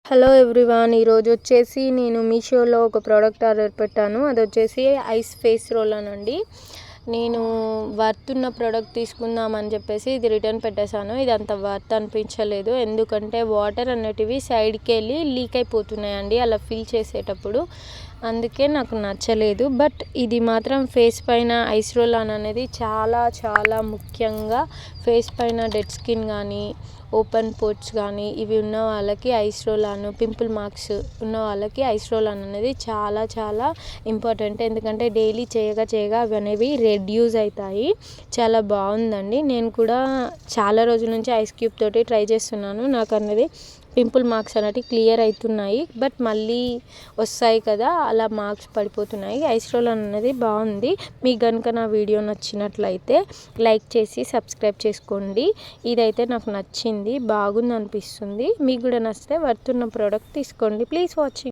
Hello everyone, ఈరోజు వచ్చేసి నేను మీషోలో ఒక ప్రోడక్ట్ ఆర్డర్ పెట్టాను. అది వచ్చేసి ఐస్ ఫేస్ రోల్ అనండి. నేను వర్త్ ఉన్న ప్రోడక్ట్ తీసుకుందామని చెప్పేసి ఇది రిటర్న్ పెట్టేశాను. ఇది అంత వర్త్ అనిపించలేదు, ఎందుకంటే వాటర్ అనేటివి సైడ్కి వెళ్ళి లీక్ అయిపోతున్నాయండి అలా ఫిల్ చేసేటప్పుడు. అందుకే నాకు నచ్చలేదు. బట్ ఇది మాత్రం ఫేస్ పైన ఐస్ రోల్ అనేది చాలా చాలా ముఖ్యంగా ఫేస్ పైన డెడ్ స్కిన్ కానీ ఓపెన్ పోర్ట్స్ కానీ ఇవి ఉన్న వాళ్ళకి ఐస్ రోల్ పింపుల్ మార్క్స్ ఉన్న వాళ్ళకి ఐస్ రోల్ అనేది చాలా చాలా ఇంపార్టెంట్. ఎందుకంటే డైలీ చేయగా అవి అనేవి రెడ్యూస్ అవుతాయి. చాలా బాగుందండి. నేను కూడా చాలా రోజుల నుంచి ఐస్ క్యూబ్ తోటి ట్రై చేస్తున్నాను. నాకు అనేది పింపుల్ మార్క్స్ అనేవి క్లియర్ అవుతున్నాయి, బట్ మళ్ళీ వస్తాయి కదా, అలా మార్క్స్ పడిపోతున్నాయి. ఐస్ రోల్ అనేది బాగుంది. మీకు కనుక నా వీడియో నచ్చినట్లయితే లైక్ చేసి సబ్స్క్రైబ్ చేసుకోండి. ఇదైతే నాకు నచ్చింది, బాగుంది అనిపిస్తుంది. మీకు కూడా నచ్చితే వర్త్ ఉన్న ప్రోడక్ట్ తీసుకోండి. Please watching.